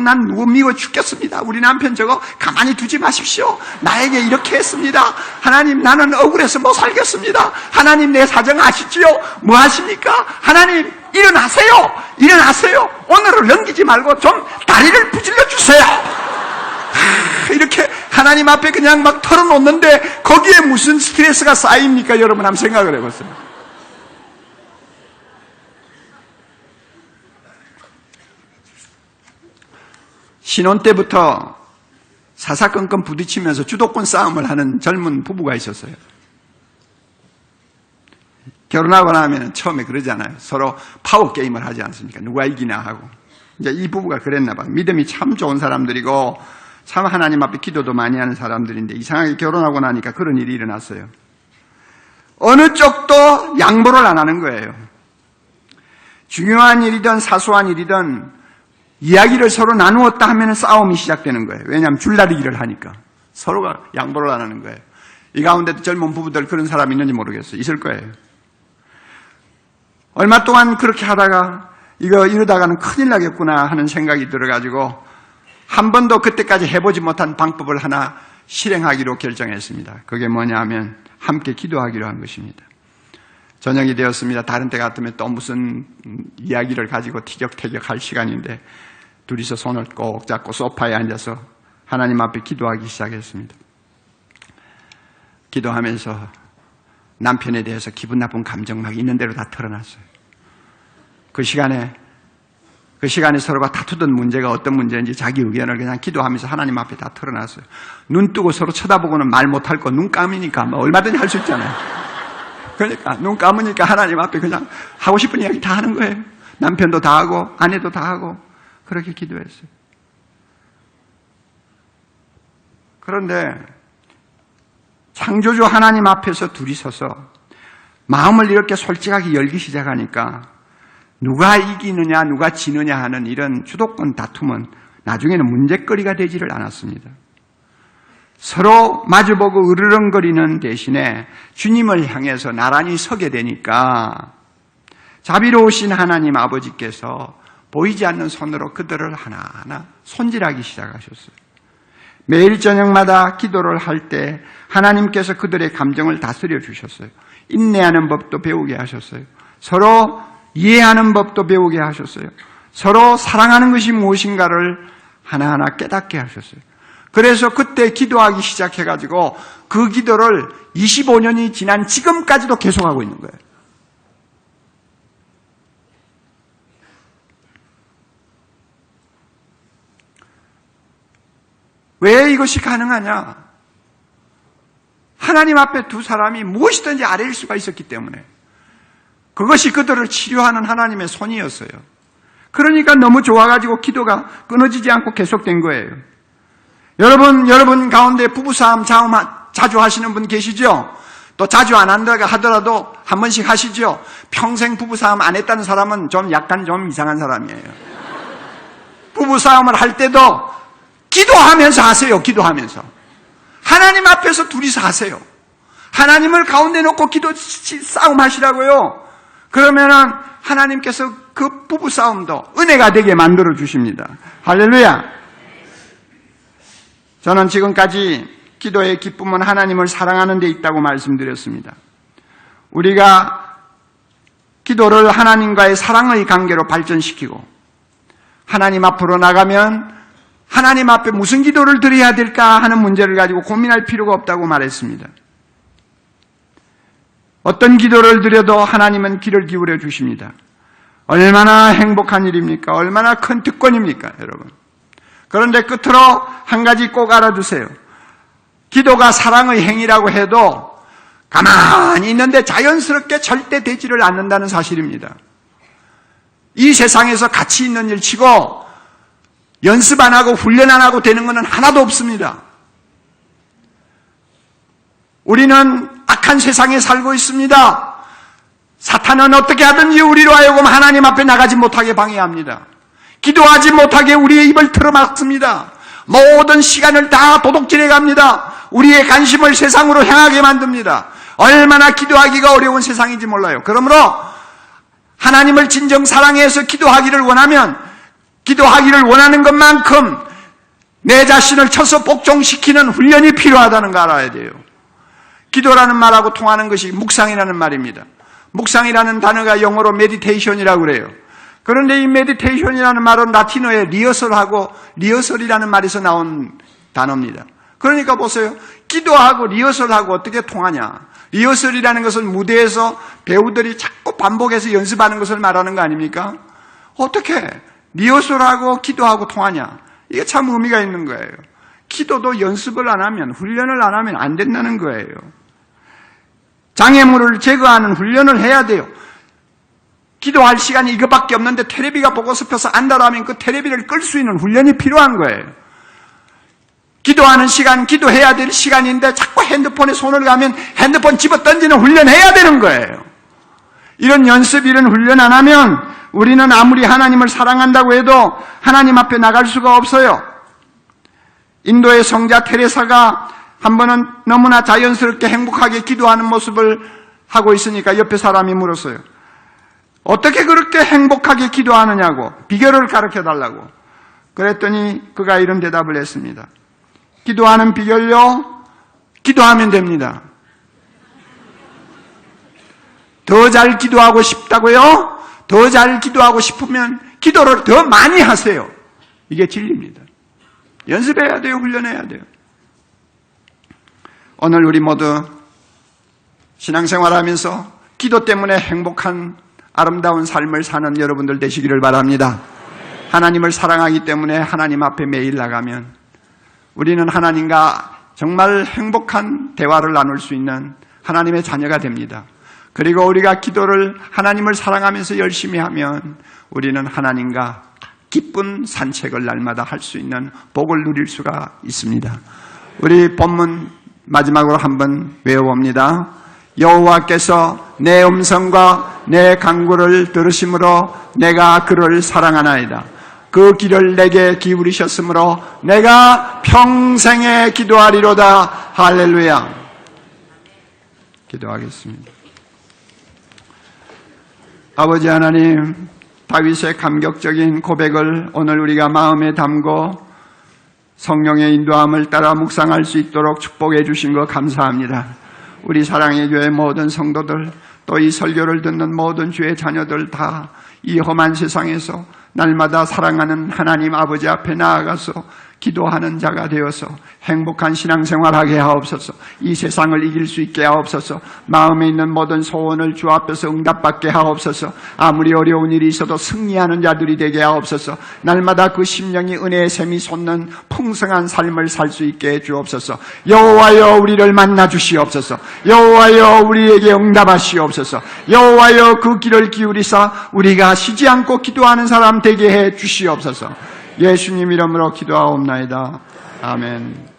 난 누구 미워 죽겠습니다. 우리 남편 저거 가만히 두지 마십시오. 나에게 이렇게 했습니다. 하나님 나는 억울해서 못 살겠습니다. 하나님 내 사정 아시지요? 뭐 하십니까? 하나님 일어나세요. 오늘을 넘기지 말고 좀 다리를 부질러 주세요. 이렇게 하나님 앞에 그냥 막 털어놓는데 거기에 무슨 스트레스가 쌓입니까? 여러분 한번 생각을 해보세요. 신혼 때부터 사사건건 부딪히면서 주도권 싸움을 하는 젊은 부부가 있었어요. 결혼하고 나면 처음에 그러잖아요. 서로 파워게임을 하지 않습니까? 누가 이기나 하고. 이제 이 부부가 그랬나 봐요. 믿음이 참 좋은 사람들이고 참 하나님 앞에 기도도 많이 하는 사람들인데 이상하게 결혼하고 나니까 그런 일이 일어났어요. 어느 쪽도 양보를 안 하는 거예요. 중요한 일이든 사소한 일이든 이야기를 서로 나누었다 하면 싸움이 시작되는 거예요. 왜냐하면 줄다리기를 하니까. 서로가 양보를 안 하는 거예요. 이 가운데도 젊은 부부들 그런 사람이 있는지 모르겠어요. 있을 거예요. 얼마 동안 그렇게 하다가 이러다가는 큰일 나겠구나 하는 생각이 들어가지고 한 번도 그때까지 해보지 못한 방법을 하나 실행하기로 결정했습니다. 그게 뭐냐 하면 함께 기도하기로 한 것입니다. 저녁이 되었습니다. 다른 때 같으면 또 무슨 이야기를 가지고 티격태격 할 시간인데 둘이서 손을 꼭 잡고 소파에 앉아서 하나님 앞에 기도하기 시작했습니다. 기도하면서 남편에 대해서 기분 나쁜 감정 막 있는 대로 다 털어놨어요. 그 시간에 서로가 다투던 문제가 어떤 문제인지 자기 의견을 그냥 기도하면서 하나님 앞에 다 털어놨어요. 눈 뜨고 서로 쳐다보고는 말 못할 거 눈 감으니까 뭐 얼마든지 할 수 있잖아요. 그러니까 눈 감으니까 하나님 앞에 그냥 하고 싶은 이야기 다 하는 거예요. 남편도 다 하고 아내도 다 하고 그렇게 기도했어요. 그런데 창조주 하나님 앞에서 둘이 서서 마음을 이렇게 솔직하게 열기 시작하니까 누가 이기느냐 누가 지느냐 하는 이런 주도권 다툼은 나중에는 문제거리가 되지를 않았습니다. 서로 마주보고 으르렁거리는 대신에 주님을 향해서 나란히 서게 되니까 자비로우신 하나님 아버지께서 보이지 않는 손으로 그들을 하나하나 손질하기 시작하셨어요. 매일 저녁마다 기도를 할 때 하나님께서 그들의 감정을 다스려 주셨어요. 인내하는 법도 배우게 하셨어요. 서로 이해하는 법도 배우게 하셨어요. 서로 사랑하는 것이 무엇인가를 하나하나 깨닫게 하셨어요. 그래서 그때 기도하기 시작해가지고 그 기도를 25년이 지난 지금까지도 계속하고 있는 거예요. 왜 이것이 가능하냐? 하나님 앞에 두 사람이 무엇이든지 아뢰일 수가 있었기 때문에 그것이 그들을 치료하는 하나님의 손이었어요. 그러니까 너무 좋아가지고 기도가 끊어지지 않고 계속된 거예요. 여러분 가운데 부부싸움 자주 하시는 분 계시죠? 또 자주 안 한다고 하더라도 한 번씩 하시죠? 평생 부부싸움 안 했다는 사람은 약간 좀 이상한 사람이에요. 부부싸움을 할 때도 기도하면서 하세요. 기도하면서. 하나님 앞에서 둘이서 하세요. 하나님을 가운데 놓고 싸움 하시라고요. 그러면은 하나님께서 그 부부싸움도 은혜가 되게 만들어 주십니다. 할렐루야. 저는 지금까지 기도의 기쁨은 하나님을 사랑하는 데 있다고 말씀드렸습니다. 우리가 기도를 하나님과의 사랑의 관계로 발전시키고 하나님 앞으로 나가면 하나님 앞에 무슨 기도를 드려야 될까 하는 문제를 가지고 고민할 필요가 없다고 말했습니다. 어떤 기도를 드려도 하나님은 귀를 기울여 주십니다. 얼마나 행복한 일입니까? 얼마나 큰 특권입니까, 여러분? 그런데 끝으로 한 가지 꼭 알아두세요. 기도가 사랑의 행위라고 해도 가만히 있는데 자연스럽게 절대 되지를 않는다는 사실입니다. 이 세상에서 가치 있는 일 치고 연습 안 하고 훈련 안 하고 되는 것은 하나도 없습니다. 우리는 악한 세상에 살고 있습니다. 사탄은 어떻게 하든지 우리로 하여금 하나님 앞에 나가지 못하게 방해합니다. 기도하지 못하게 우리의 입을 틀어막습니다. 모든 시간을 다 도둑질해 갑니다. 우리의 관심을 세상으로 향하게 만듭니다. 얼마나 기도하기가 어려운 세상인지 몰라요. 그러므로 하나님을 진정 사랑해서 기도하기를 원하는 것만큼 내 자신을 쳐서 복종시키는 훈련이 필요하다는 거 알아야 돼요. 기도라는 말하고 통하는 것이 묵상이라는 말입니다. 묵상이라는 단어가 영어로 메디테이션이라고 그래요. 그런데 이 메디테이션이라는 말은 라틴어에 리허설이라는 말에서 나온 단어입니다. 그러니까 보세요. 기도하고 리허설하고 어떻게 통하냐. 리허설이라는 것은 무대에서 배우들이 자꾸 반복해서 연습하는 것을 말하는 거 아닙니까? 어떻게 리허설하고 기도하고 통하냐. 이게 참 의미가 있는 거예요. 기도도 연습을 안 하면, 훈련을 안 하면 안 된다는 거예요. 장애물을 제거하는 훈련을 해야 돼요. 기도할 시간이 이것밖에 없는데 테레비가 보고 싶어서 앉아라면 그 테레비를 끌 수 있는 훈련이 필요한 거예요. 기도하는 시간, 기도해야 될 시간인데 자꾸 핸드폰에 손을 가면 핸드폰 집어 던지는 훈련해야 되는 거예요. 이런 연습, 이런 훈련 안 하면 우리는 아무리 하나님을 사랑한다고 해도 하나님 앞에 나갈 수가 없어요. 인도의 성자 테레사가 한 번은 너무나 자연스럽게 행복하게 기도하는 모습을 하고 있으니까 옆에 사람이 물었어요. 어떻게 그렇게 행복하게 기도하느냐고, 비결을 가르쳐달라고. 그랬더니 그가 이런 대답을 했습니다. 기도하는 비결요? 기도하면 됩니다. 더 잘 기도하고 싶다고요? 더 잘 기도하고 싶으면 기도를 더 많이 하세요. 이게 진리입니다. 연습해야 돼요. 훈련해야 돼요. 오늘 우리 모두 신앙생활하면서 기도 때문에 행복한 아름다운 삶을 사는 여러분들 되시기를 바랍니다. 하나님을 사랑하기 때문에 하나님 앞에 매일 나가면 우리는 하나님과 정말 행복한 대화를 나눌 수 있는 하나님의 자녀가 됩니다. 그리고 우리가 기도를 하나님을 사랑하면서 열심히 하면 우리는 하나님과 기쁜 산책을 날마다 할 수 있는 복을 누릴 수가 있습니다. 우리 본문 마지막으로 한번 외워봅니다. 여호와께서 내 음성과 내 간구를 들으심으로 내가 그를 사랑하나이다. 그 길을 내게 기울이셨으므로 내가 평생에 기도하리로다. 할렐루야. 기도하겠습니다. 아버지 하나님, 다윗의 감격적인 고백을 오늘 우리가 마음에 담고 성령의 인도함을 따라 묵상할 수 있도록 축복해 주신 것 감사합니다. 우리 사랑의 교회 모든 성도들, 또 이 설교를 듣는 모든 주의 자녀들 다 이 험한 세상에서 날마다 사랑하는 하나님 아버지 앞에 나아가서 기도하는 자가 되어서 행복한 신앙생활하게 하옵소서. 이 세상을 이길 수 있게 하옵소서. 마음에 있는 모든 소원을 주 앞에서 응답받게 하옵소서. 아무리 어려운 일이 있어도 승리하는 자들이 되게 하옵소서. 날마다 그 심령이 은혜의 샘이 솟는 풍성한 삶을 살 수 있게 해 주옵소서. 여호와여 우리를 만나 주시옵소서. 여호와여 우리에게 응답하시옵소서. 여호와여 그 길을 기울이사 우리가 쉬지 않고 기도하는 사람 되게 해 주시옵소서. 예수님 이름으로 기도하옵나이다. 아멘.